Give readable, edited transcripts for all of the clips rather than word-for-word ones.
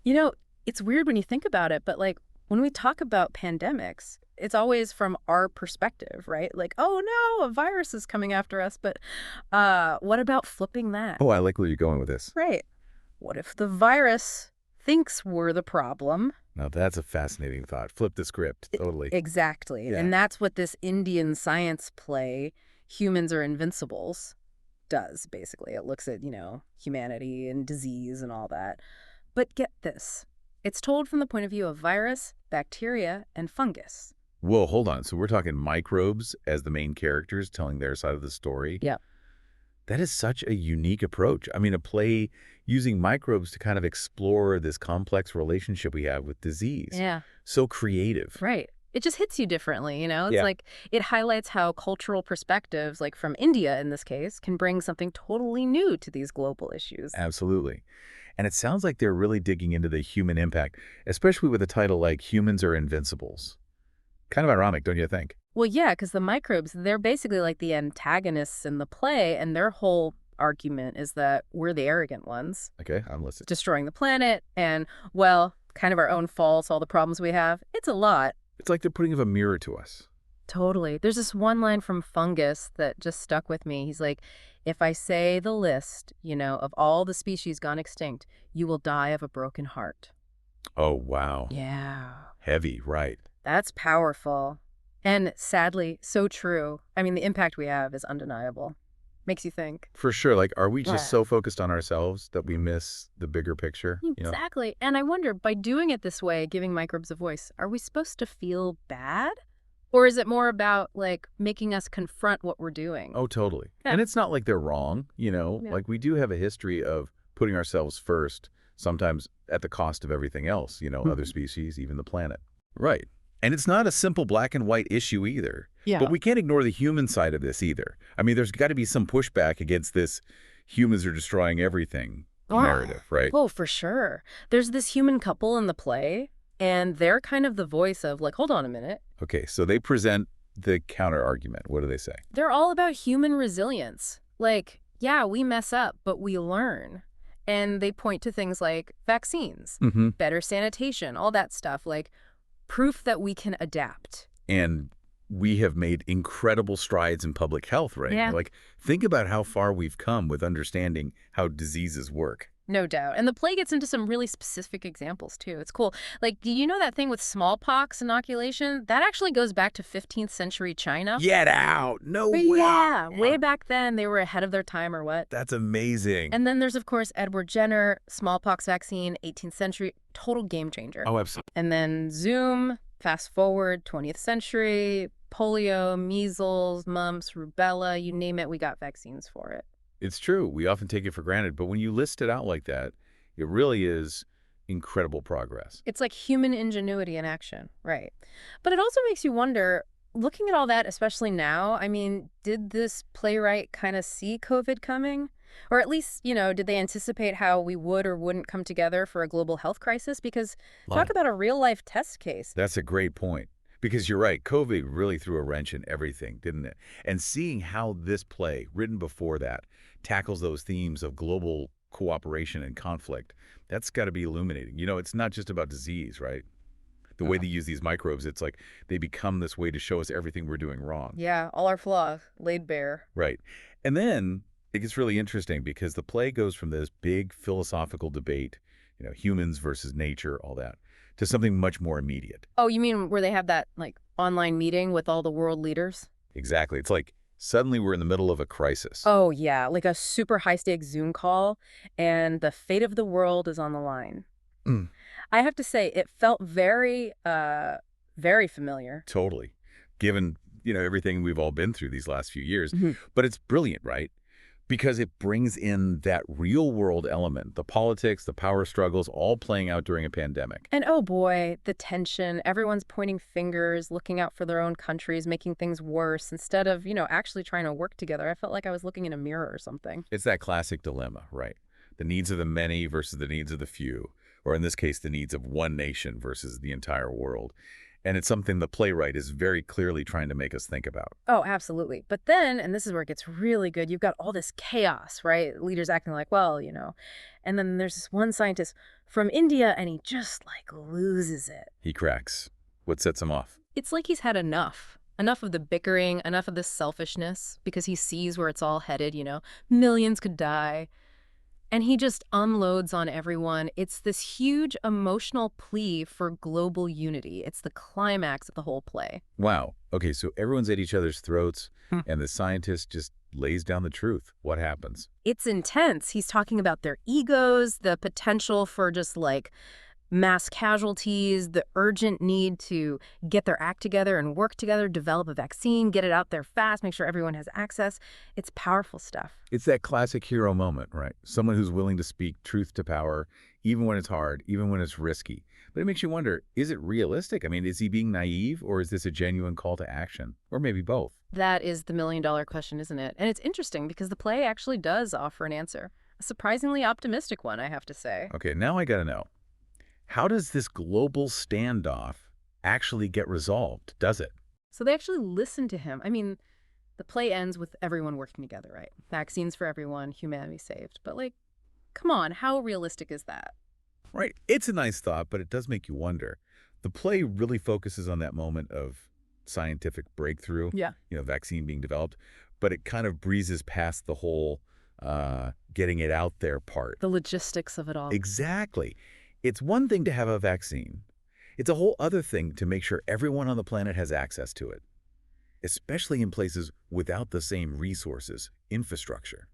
You know, it's weird when you think about it, but like when we talk about pandemics, it's always from our perspective, right? Like, oh no, a virus is coming after us. But what about flipping that? Oh, I like where you're going with this. Right. What if the virus thinks we're the problem? Now, that's a fascinating thought. Flip the script. Totally. Exactly. Yeah. And that's what this Indian science play, Humans Are Invincibles, does, basically. It looks at, humanity and disease and all that. But get this. It's told from the point of view of virus, bacteria, and fungus. Whoa, hold on. So we're talking microbes as the main characters telling their side of the story. Yep. That is such a unique approach. I mean, a play using microbes to kind of explore this complex relationship we have with disease. Yeah. So creative. Right. It just hits you differently, It's Yeah, like it highlights how cultural perspectives, like from India in this case, can bring something totally new to these global issues. absolutely. And it sounds like they're really digging into the human impact, especially with a title like Humans Are Invincibles. Kind of ironic, don't you think? Well, yeah, because the microbes, they're basically like the antagonists in the play, and their whole argument is that we're the arrogant ones, Okay, I'm listening. destroying the planet, and, well, kind of our own faults, all the problems we have. It's a lot. It's like they're putting up a mirror to us. Totally. There's this one line from Fungus that just stuck with me. He's like, if I say the list, of all the species gone extinct, you will die of a broken heart. Oh, wow. Yeah. Heavy, right. That's powerful. And sadly, so true. I mean, the impact we have is undeniable. Makes you think. For sure. Like, are we just Yeah. so focused on ourselves that we miss the bigger picture? Exactly. And I wonder, by doing it this way, giving microbes a voice, are we supposed to feel bad? Or is it more about, like, making us confront what we're doing? Oh, totally. Yeah. And it's not like they're wrong, Yeah. like we do have a history of putting ourselves first, sometimes at the cost of everything else, other Mhm. species, even the planet. Right. And it's not a simple black and white issue either. Yeah. But we can't ignore the human side of this either. I mean, there's got to be some pushback against this humans are destroying everything narrative, right? Oh, for sure. There's this human couple in the play, and they're kind of the voice of, like, hold on a minute. Okay, so they present the counter argument. What do they say? They're all about human resilience. Like, yeah, we mess up, but we learn. And they point to things like vaccines, Mm-hmm. better sanitation, all that stuff, like proof that we can adapt. And we have made incredible strides in public health, right? Yeah. Like, think about how far we've come with understanding how diseases work. No doubt. And the play gets into some really specific examples, too. It's cool. Like, do you know that thing with smallpox inoculation? That actually goes back to 15th century China. Get out! No way! Yeah, way back then, they were ahead of their time or what? That's amazing. And then there's, of course, Edward Jenner, smallpox vaccine, 18th century, total game changer. Oh, absolutely. And then Zoom, fast forward, 20th century, polio, measles, mumps, rubella, you name it, we got vaccines for it. It's true. We often take it for granted, but when you list it out like that, it really is incredible progress. It's like human ingenuity in action, right? But it also makes you wonder, looking at all that, especially now, I mean, did this playwright kind of see COVID coming? Or at least, did they anticipate how we would or wouldn't come together for a global health crisis? Because talk about a real-life test case. That's a great point. Because you're right, COVID really threw a wrench in everything, didn't it? And seeing how this play, written before that, tackles those themes of global cooperation and conflict, that's got to be illuminating. It's not just about disease, right? The way they use these microbes, it's like they become this way to show us everything we're doing wrong. Yeah, all our flaws laid bare. Right. And then it gets really interesting because the play goes from this big philosophical debate, humans versus nature, all that, to something much more immediate. Oh, you mean where they have that, like, online meeting with all the world leaders? Exactly. It's like suddenly we're in the middle of a crisis. Oh, yeah, like a super high-stakes Zoom call, and the fate of the world is on the line. Mm, I have to say, it felt very familiar. totally. Given, everything we've all been through these last few years. Mhm. But it's brilliant, right? Because it brings in that real world element, the politics, the power struggles, all playing out during a pandemic. And oh boy, the tension. Everyone's pointing fingers, looking out for their own countries, making things worse instead of, actually trying to work together. I felt like I was looking in a mirror or something. It's that classic dilemma, right? The needs of the many versus the needs of the few, or in this case, the needs of one nation versus the entire world. And it's something the playwright is very clearly trying to make us think about. Oh, absolutely. But then, and this is where it gets really good, you've got all this chaos, right? Leaders acting like, well, and then there's this one scientist from India and he just like loses it. He cracks. What sets him off? It's like he's had enough. Enough of the bickering, enough of the selfishness, because he sees where it's all headed. Millions could die. And he just unloads on everyone. It's this huge emotional plea for global unity. It's the climax of the whole play. Wow. Okay, so everyone's at each other's throats, Hmm. and the scientist just lays down the truth. What happens? It's intense. He's talking about their egos, the potential for just like mass casualties, the urgent need to get their act together and work together, develop a vaccine, get it out there fast, make sure everyone has access. It's powerful stuff. It's that classic hero moment, right? Someone who's willing to speak truth to power, even when it's hard, even when it's risky. But it makes you wonder, is it realistic? I mean, is he being naive, or is this a genuine call to action? Or maybe both. That is the million-dollar question, isn't it? And it's interesting because the play actually does offer an answer. A surprisingly optimistic one, I have to say. Okay, now I gotta know. How does this global standoff actually get resolved? Does it? So they actually listen to him. I mean, the play ends with everyone working together, right? Vaccines for everyone, humanity saved. But like, come on, how realistic is that? Right. It's a nice thought, but it does make you wonder. The play really focuses on that moment of scientific breakthrough, Yeah. vaccine being developed, but it kind of breezes past the whole getting it out there part. The logistics of it all. Exactly. It's one thing to have a vaccine. It's a whole other thing to make sure everyone on the planet has access to it, especially in places without the same resources, infrastructure.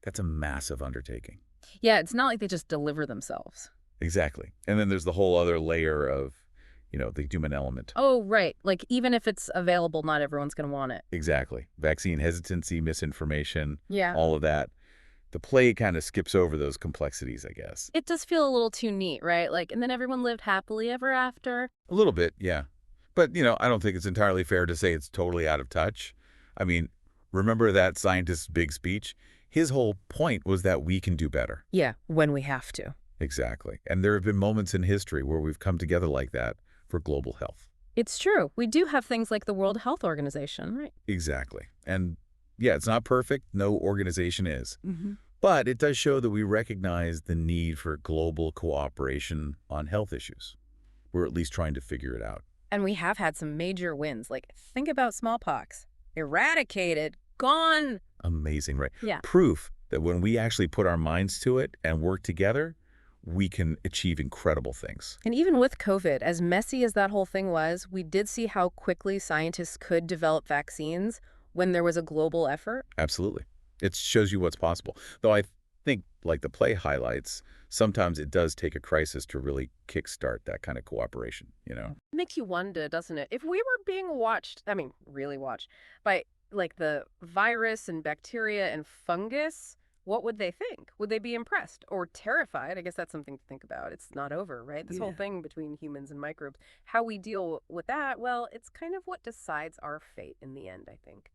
That's a massive undertaking. Yeah, it's not like they just deliver themselves. Exactly. And then there's the whole other layer of, the human element. Oh, right. Like, even if it's available, not everyone's going to want it. Exactly. Vaccine hesitancy, misinformation, Yeah. all of that. The play kind of skips over those complexities, I guess. It does feel a little too neat, right? Like, and then everyone lived happily ever after. A little bit, yeah. But, I don't think it's entirely fair to say it's totally out of touch. I mean, remember that scientist's big speech? His whole point was that we can do better. Yeah, when we have to. Exactly. And there have been moments in history where we've come together like that for global health. It's true. We do have things like the World Health Organization, right? Exactly. And yeah, it's not perfect. No organization is. Mm-hmm. But it does show that we recognize the need for global cooperation on health issues. We're at least trying to figure it out. And we have had some major wins. Like, think about smallpox. Eradicated. Gone. Amazing, right? Yeah. Proof that when we actually put our minds to it and work together, we can achieve incredible things. And even with COVID, as messy as that whole thing was, we did see how quickly scientists could develop vaccines when there was a global effort. Absolutely. It shows you what's possible. Though I think, like the play highlights, sometimes it does take a crisis to really kickstart that kind of cooperation. It makes you wonder, doesn't it? If we were being watched, I mean, really watched, by like the virus and bacteria and fungus, what would they think? Would they be impressed or terrified? I guess that's something to think about. It's not over, right? This whole Yeah. thing between humans and microbes, how we deal with that, well, it's kind of what decides our fate in the end, I think.